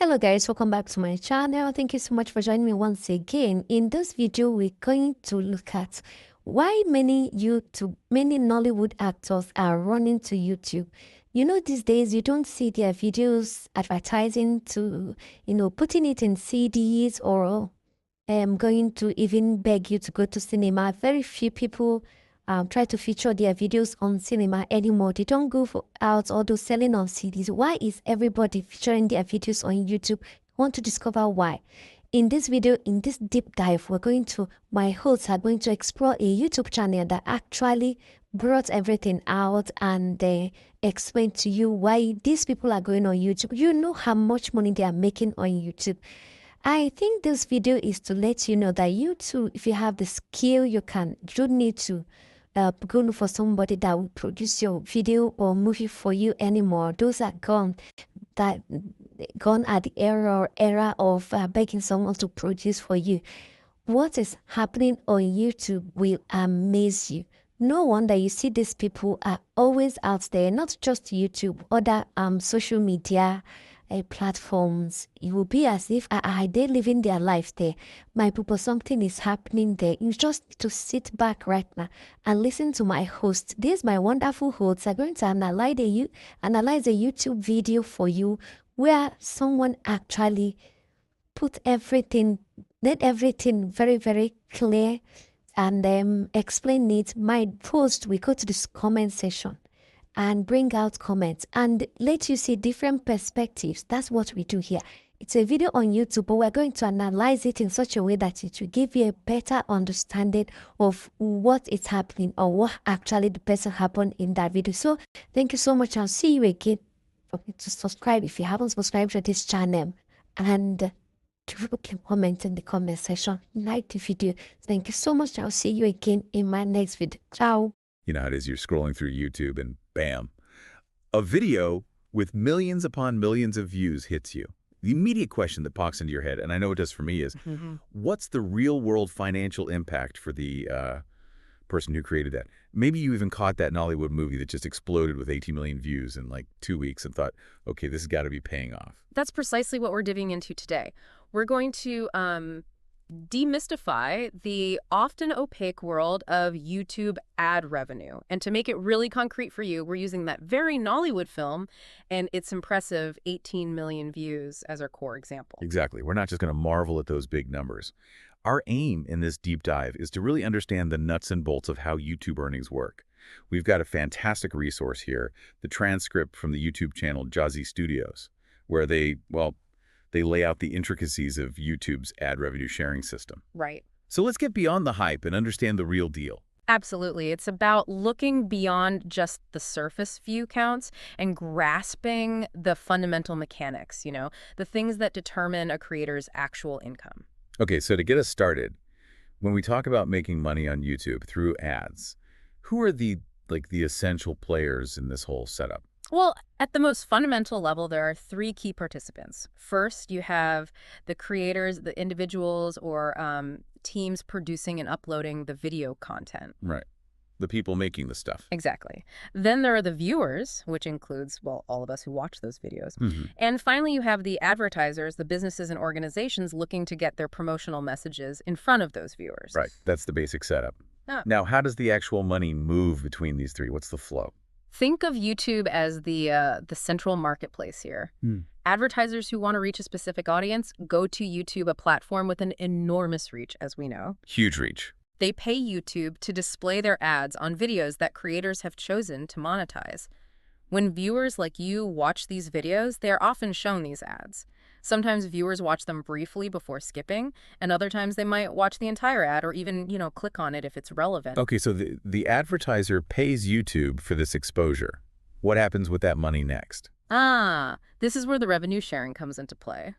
Hello guys, welcome back to my channel. Thank you so much for joining me once again. In this video, we're going to look at why many Nollywood actors are running to YouTube. You know, these days you don't see their videos advertising to, putting it in CDs or going to even beg you to go to cinema. Very few people try to feature their videos on cinema anymore. They don't go out or do selling on CDs. Why is everybody featuring their videos on YouTube? I want to discover why. In this video, in this deep dive, my hosts are going to explore a YouTube channel that actually brought everything out and explain to you why these people are going on YouTube. You know how much money they are making on YouTube. I think this video is to let you know that you too, if you have the skill, you don't need to go look for somebody that will produce your video or movie for you anymore. Those are gone. Gone at the era of begging someone to produce for you. What is happening on YouTube will amaze you. No wonder you see these people are always out there, not just YouTube, other social media platforms. It will be as if are they living their life there? My people, something is happening there. You just need to sit back right now and listen to my host. These my wonderful hosts are going to analyze a YouTube video for you where someone actually made everything very, very clear and explain it. My post, we go to this comment section and bring out comments and let you see different perspectives. That's what we do here. It's a video on YouTube, but we're going to analyze it in such a way that it will give you a better understanding of what is happening or what actually the person happened in that video. So thank you so much. I'll see you again. Forget to subscribe if you haven't subscribed to this channel, and comment in the comment section, like the video. Thank you so much. I'll see you again in my next video. Ciao. You know how it is, you're scrolling through YouTube and bam, a video with millions upon millions of views hits you. The immediate question that pops into your head, and I know it does for me, is what's the real-world financial impact for the person who created that? Maybe you even caught that Nollywood movie that just exploded with 18 million views in like 2 weeks and thought, okay, this has got to be paying off. That's precisely what we're diving into today. We're going to demystify the often opaque world of YouTube ad revenue. And to make it really concrete for you, we're using that very Nollywood film and its impressive 18 million views as our core example. Exactly. We're not just going to marvel at those big numbers. Our aim in this deep dive is to really understand the nuts and bolts of how YouTube earnings work. We've got a fantastic resource here, the transcript from the YouTube channel Jazzy Studios, where they lay out the intricacies of YouTube's ad revenue sharing system. Right. So let's get beyond the hype and understand the real deal. Absolutely. It's about looking beyond just the surface view counts and grasping the fundamental mechanics, the things that determine a creator's actual income. Okay, so to get us started, when we talk about making money on YouTube through ads, who are the essential players in this whole setup? Well, at the most fundamental level, there are three key participants. First, you have the creators, the individuals or teams producing and uploading the video content. Right. The people making the stuff. Exactly. Then there are the viewers, which includes, all of us who watch those videos. And finally, you have the advertisers, the businesses and organizations looking to get their promotional messages in front of those viewers. Right. That's the basic setup. Now, how does the actual money move between these three? What's the flow? Think of YouTube as the central marketplace here. Advertisers who want to reach a specific audience go to YouTube, a platform with an enormous reach, as we know. Huge reach. They pay YouTube to display their ads on videos that creators have chosen to monetize. When viewers like you watch these videos, they are often shown these ads. Sometimes viewers watch them briefly before skipping, and other times they might watch the entire ad or even, click on it if it's relevant. Okay, so the advertiser pays YouTube for this exposure. What happens with that money next? This is where the revenue sharing comes into play.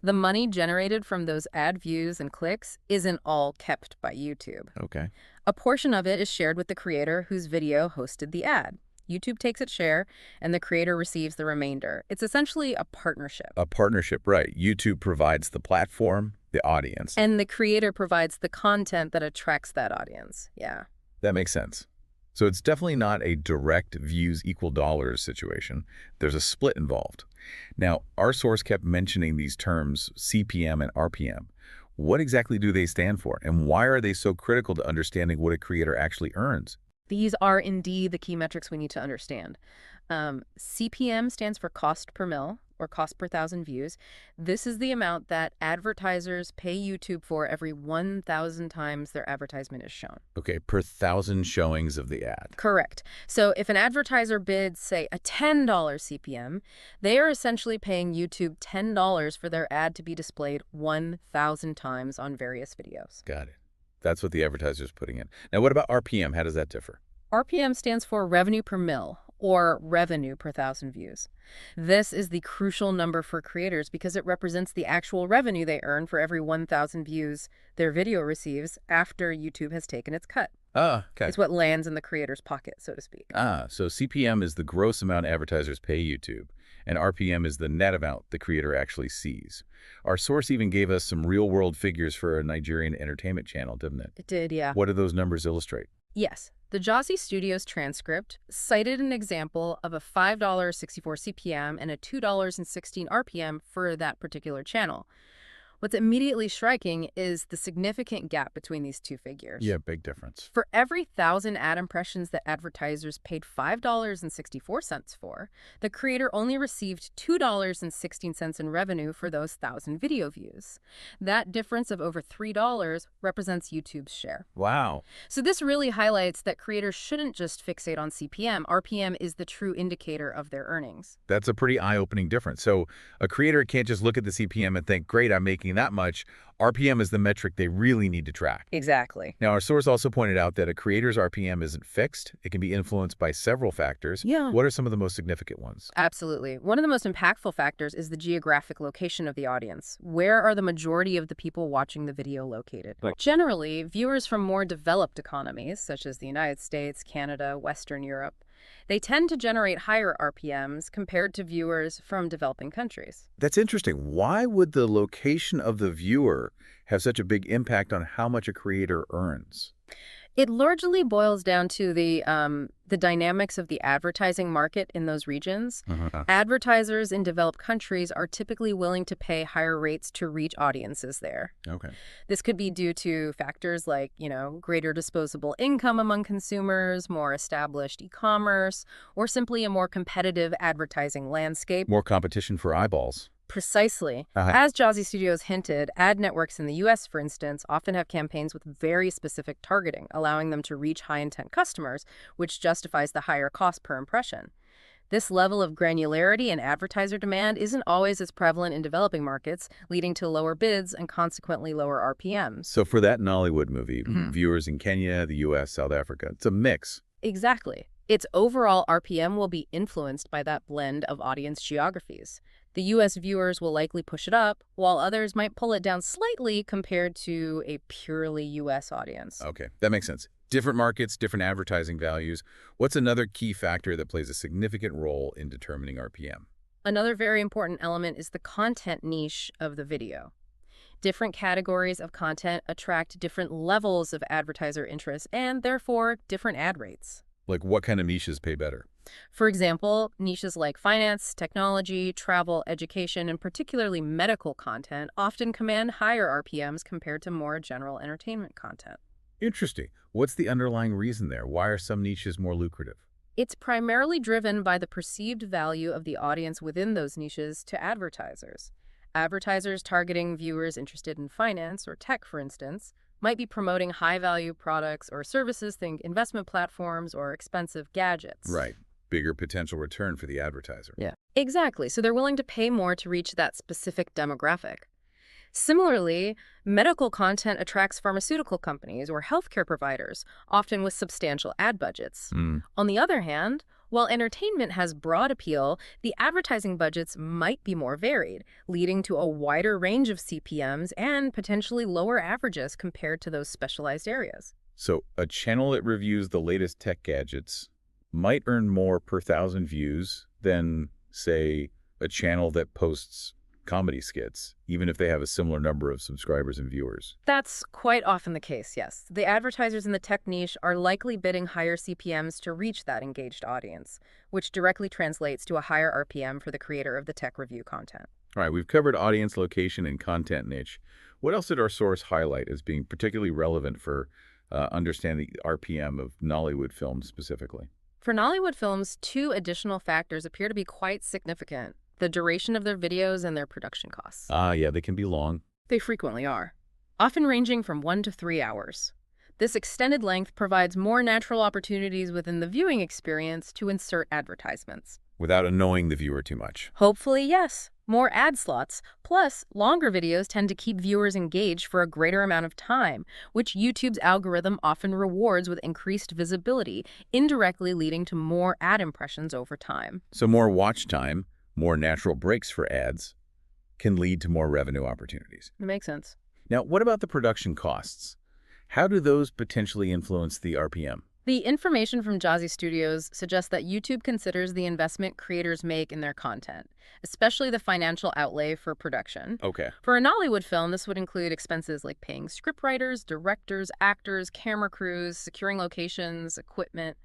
The money generated from those ad views and clicks isn't all kept by YouTube. Okay. A portion of it is shared with the creator whose video hosted the ad. YouTube takes its share, and the creator receives the remainder. It's essentially a partnership. A partnership, right. YouTube provides the platform, the audience. And the creator provides the content that attracts that audience. Yeah. That makes sense. So it's definitely not a direct views equal dollars situation. There's a split involved. Now, our source kept mentioning these terms, CPM and RPM. What exactly do they stand for, and why are they so critical to understanding what a creator actually earns? These are indeed the key metrics we need to understand. CPM stands for cost per mil, or cost per thousand views. This is the amount that advertisers pay YouTube for every 1,000 times their advertisement is shown. Okay, per thousand showings of the ad. Correct. So if an advertiser bids, say, a $10 CPM, they are essentially paying YouTube $10 for their ad to be displayed 1,000 times on various videos. Got it. That's what the advertiser's putting in. Now, what about RPM? How does that differ? RPM stands for revenue per mil, or revenue per thousand views. This is the crucial number for creators because it represents the actual revenue they earn for every 1,000 views their video receives after YouTube has taken its cut. Ah, okay. It's what lands in the creator's pocket, so to speak. So CPM is the gross amount advertisers pay YouTube, and RPM is the net amount the creator actually sees. Our source even gave us some real-world figures for a Nigerian entertainment channel, didn't it? It did, yeah. What do those numbers illustrate? Yes. The Jazzy Studios transcript cited an example of a $5.64 CPM and a $2.16 RPM for that particular channel. What's immediately striking is the significant gap between these two figures. Yeah, big difference. For every 1,000 ad impressions that advertisers paid $5.64 for, the creator only received $2.16 in revenue for those 1,000 video views. That difference of over $3 represents YouTube's share. Wow. So this really highlights that creators shouldn't just fixate on CPM. RPM is the true indicator of their earnings. That's a pretty eye-opening difference. So a creator can't just look at the CPM and think, great, I'm making that much. RPM is the metric they really need to track. Exactly. Now, our source also pointed out that a creator's RPM isn't fixed. It can be influenced by several factors. Yeah. What are some of the most significant ones? Absolutely. One of the most impactful factors is the geographic location of the audience. Where are the majority of the people watching the video located? Generally, viewers from more developed economies, such as the United States, Canada, Western Europe, they tend to generate higher RPMs compared to viewers from developing countries. That's interesting. Why would the location of the viewer have such a big impact on how much a creator earns? It largely boils down to the dynamics of the advertising market in those regions. Advertisers in developed countries are typically willing to pay higher rates to reach audiences there. Okay. This could be due to factors like, greater disposable income among consumers, more established e-commerce, or simply a more competitive advertising landscape. More competition for eyeballs. Precisely. As Jazzy Studios hinted, ad networks in the U.S., for instance, often have campaigns with very specific targeting, allowing them to reach high-intent customers, which justifies the higher cost per impression. This level of granularity in advertiser demand isn't always as prevalent in developing markets, leading to lower bids and consequently lower RPMs. So for that Nollywood movie, viewers in Kenya, the U.S., South Africa, it's a mix. Exactly. Its overall RPM will be influenced by that blend of audience geographies. The U.S. viewers will likely push it up, while others might pull it down slightly compared to a purely U.S. audience. Okay, that makes sense. Different markets, different advertising values. What's another key factor that plays a significant role in determining RPM? Another very important element is the content niche of the video. Different categories of content attract different levels of advertiser interest and, therefore, different ad rates. Like what kind of niches pay better? For example, niches like finance, technology, travel, education, and particularly medical content often command higher RPMs compared to more general entertainment content. Interesting. What's the underlying reason there? Why are some niches more lucrative? It's primarily driven by the perceived value of the audience within those niches to advertisers. Advertisers targeting viewers interested in finance or tech, for instance, might be promoting high-value products or services, think investment platforms or expensive gadgets. Right. Bigger potential return for the advertiser. Yeah. Exactly. So they're willing to pay more to reach that specific demographic. Similarly, medical content attracts pharmaceutical companies or healthcare providers, often with substantial ad budgets. On the other hand, while entertainment has broad appeal, the advertising budgets might be more varied, leading to a wider range of CPMs and potentially lower averages compared to those specialized areas. So a channel that reviews the latest tech gadgets might earn more per 1,000 views than, say, a channel that posts comedy skits, even if they have a similar number of subscribers and viewers. That's quite often the case, yes. The advertisers in the tech niche are likely bidding higher CPMs to reach that engaged audience, which directly translates to a higher RPM for the creator of the tech review content. All right, we've covered audience, location, and content niche. What else did our source highlight as being particularly relevant for understanding the RPM of Nollywood films specifically? For Nollywood films, two additional factors appear to be quite significant: the duration of their videos and their production costs. Ah, yeah, they can be long. They frequently are, often ranging from 1 to 3 hours. This extended length provides more natural opportunities within the viewing experience to insert advertisements. Without annoying the viewer too much. Hopefully, yes. More ad slots. Plus, longer videos tend to keep viewers engaged for a greater amount of time, which YouTube's algorithm often rewards with increased visibility, indirectly leading to more ad impressions over time. So more watch time, more natural breaks for ads, can lead to more revenue opportunities. That makes sense. Now, what about the production costs? How do those potentially influence the RPM? The information from Jazzy Studios suggests that YouTube considers the investment creators make in their content, especially the financial outlay for production. Okay. For a Nollywood film, this would include expenses like paying scriptwriters, directors, actors, camera crews, securing locations, equipment.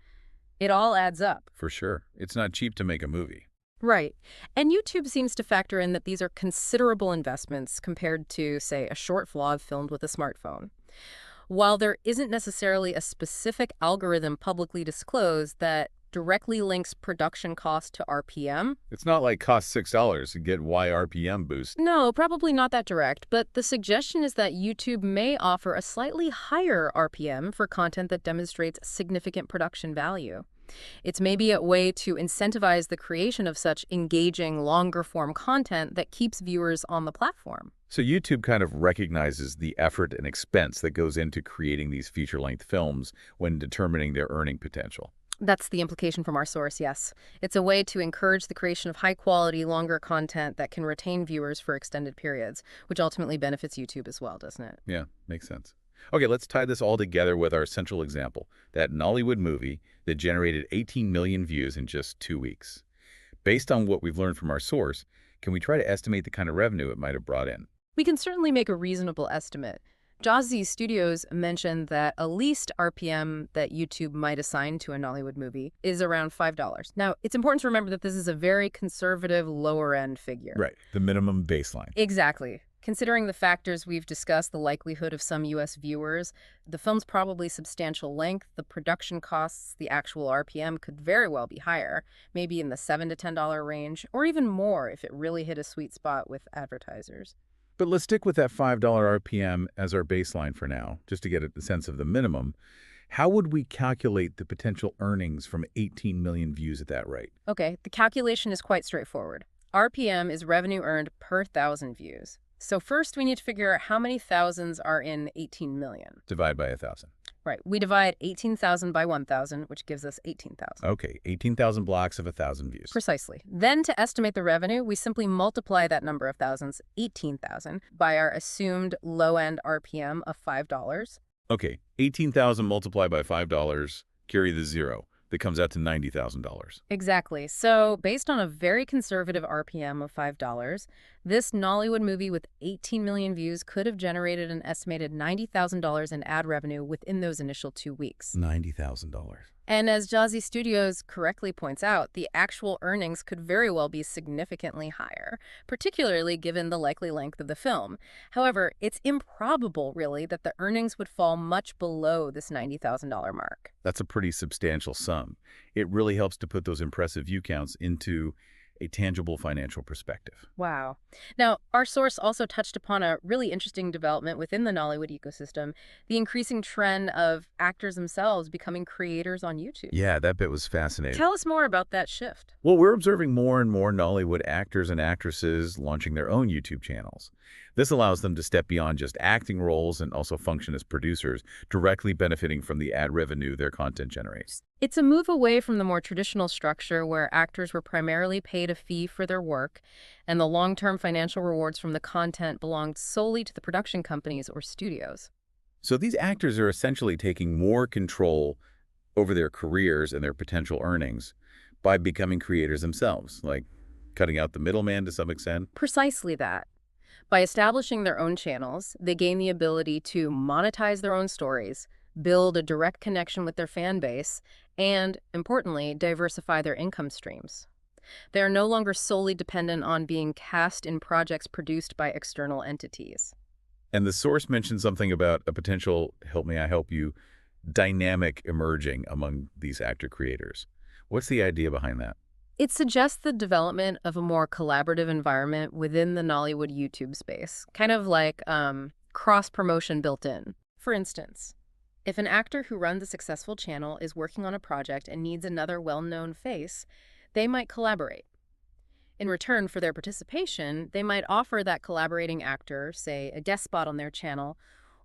It all adds up. For sure. It's not cheap to make a movie. Right. And YouTube seems to factor in that these are considerable investments compared to, say, a short vlog filmed with a smartphone. While there isn't necessarily a specific algorithm publicly disclosed that directly links production cost to RPM. It's not like cost $6 to get Y RPM boost. No, probably not that direct, but the suggestion is that YouTube may offer a slightly higher RPM for content that demonstrates significant production value. It's maybe a way to incentivize the creation of such engaging, longer-form content that keeps viewers on the platform. So YouTube kind of recognizes the effort and expense that goes into creating these feature-length films when determining their earning potential. That's the implication from our source, yes. It's a way to encourage the creation of high-quality, longer content that can retain viewers for extended periods, which ultimately benefits YouTube as well, doesn't it? Yeah, makes sense. Okay, let's tie this all together with our central example, that Nollywood movie that generated 18 million views in just 2 weeks. Based on what we've learned from our source, can we try to estimate the kind of revenue it might have brought in? We can certainly make a reasonable estimate. Jazzy Studios mentioned that a least RPM that YouTube might assign to a Nollywood movie is around $5. Now, it's important to remember that this is a very conservative, lower-end figure. Right, the minimum baseline. Exactly. Considering the factors we've discussed, the likelihood of some U.S. viewers, the film's probably substantial length, the production costs, the actual RPM could very well be higher, maybe in the $7 to $10 range, or even more if it really hit a sweet spot with advertisers. But let's stick with that $5 RPM as our baseline for now, just to get a sense of the minimum. How would we calculate the potential earnings from 18 million views at that rate? Okay, the calculation is quite straightforward. RPM is revenue earned per 1,000 views. So first, we need to figure out how many thousands are in 18 million. Divide by 1,000. Right. We divide 18,000 by 1,000, which gives us 18,000. Okay, 18,000 blocks of 1,000 views. Precisely. Then to estimate the revenue, we simply multiply that number of thousands, 18,000, by our assumed low-end RPM of $5. Okay, 18,000 multiplied by $5, carry the zero. That comes out to $90,000. Exactly. So based on a very conservative RPM of $5, this Nollywood movie with 18 million views could have generated an estimated $90,000 in ad revenue within those initial 2 weeks. $90,000. And as Jazzy Studios correctly points out, the actual earnings could very well be significantly higher, particularly given the likely length of the film. However, it's improbable, really, that the earnings would fall much below this $90,000 mark. That's a pretty substantial sum. It really helps to put those impressive view counts into a tangible financial perspective. Wow. Now, our source also touched upon a really interesting development within the Nollywood ecosystem, the increasing trend of actors themselves becoming creators on YouTube. Yeah, that bit was fascinating. Tell us more about that shift. Well, we're observing more and more Nollywood actors and actresses launching their own YouTube channels. This allows them to step beyond just acting roles and also function as producers, directly benefiting from the ad revenue their content generates. It's a move away from the more traditional structure where actors were primarily paid a fee for their work, and the long-term financial rewards from the content belonged solely to the production companies or studios. So these actors are essentially taking more control over their careers and their potential earnings by becoming creators themselves, like cutting out the middleman to some extent. Precisely that. By establishing their own channels, they gain the ability to monetize their own stories, build a direct connection with their fan base, and, importantly, diversify their income streams. They are no longer solely dependent on being cast in projects produced by external entities. And the source mentioned something about a potential, help me, I help you, dynamic emerging among these actor creators. What's the idea behind that? It suggests the development of a more collaborative environment within the Nollywood YouTube space, kind of like cross-promotion built in. For instance, if an actor who runs a successful channel is working on a project and needs another well-known face, they might collaborate. In return for their participation, they might offer that collaborating actor, say, a guest spot on their channel,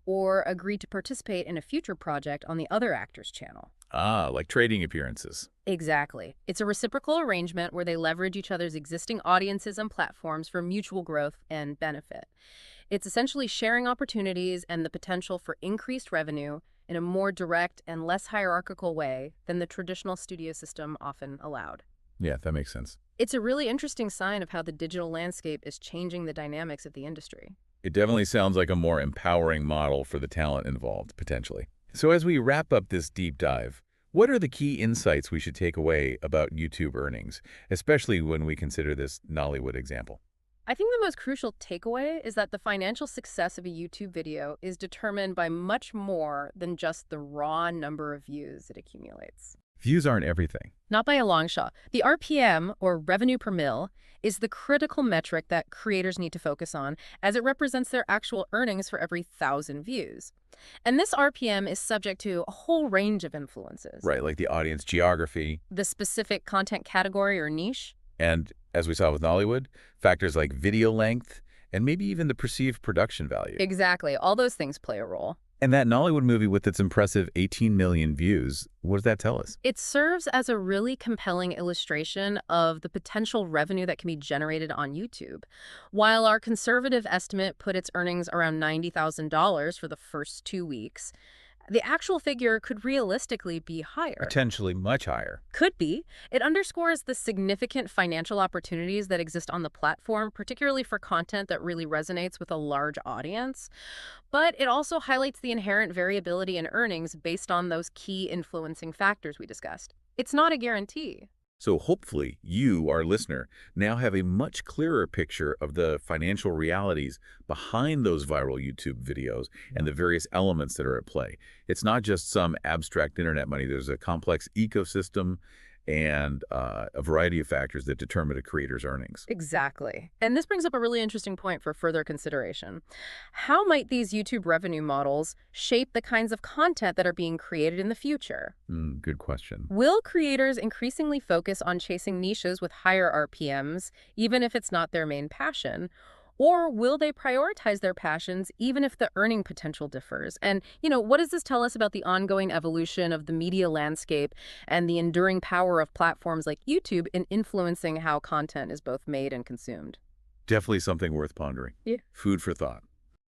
or agree to participate in a future project on the other actor's channel. Ah, like trading appearances. Exactly. It's a reciprocal arrangement where they leverage each other's existing audiences and platforms for mutual growth and benefit. It's essentially sharing opportunities and the potential for increased revenue in a more direct and less hierarchical way than the traditional studio system often allowed. Yeah, that makes sense. It's a really interesting sign of how the digital landscape is changing the dynamics of the industry. It definitely sounds like a more empowering model for the talent involved, potentially. So as we wrap up this deep dive, what are the key insights we should take away about YouTube earnings, especially when we consider this Nollywood example? I think the most crucial takeaway is that the financial success of a YouTube video is determined by much more than just the raw number of views it accumulates. Views aren't everything. Not by a long shot. The RPM, or revenue per mil, is the critical metric that creators need to focus on, as it represents their actual earnings for every 1,000 views. And this RPM is subject to a whole range of influences. Right, like the audience geography. The specific content category or niche. And, as we saw with Nollywood, factors like video length and maybe even the perceived production value. Exactly. All those things play a role. And that Nollywood movie with its impressive 18 million views, what does that tell us? It serves as a really compelling illustration of the potential revenue that can be generated on YouTube. While our conservative estimate put its earnings around $90,000 for the first 2 weeks, the actual figure could realistically be higher. Potentially much higher. Could be. It underscores the significant financial opportunities that exist on the platform, particularly for content that really resonates with a large audience. But it also highlights the inherent variability in earnings based on those key influencing factors we discussed. It's not a guarantee. So hopefully you, our listener, now have a much clearer picture of the financial realities behind those viral YouTube videos and the various elements that are at play. It's not just some abstract internet money. There's a complex ecosystem and a variety of factors that determine a creator's earnings. Exactly. And this brings up a really interesting point for further consideration. How might these YouTube revenue models shape the kinds of content that are being created in the future? Good question. Will creators increasingly focus on chasing niches with higher RPMs, even if it's not their main passion? Or will they prioritize their passions even if the earning potential differs? And, what does this tell us about the ongoing evolution of the media landscape and the enduring power of platforms like YouTube in influencing how content is both made and consumed? Definitely something worth pondering. Yeah. Food for thought.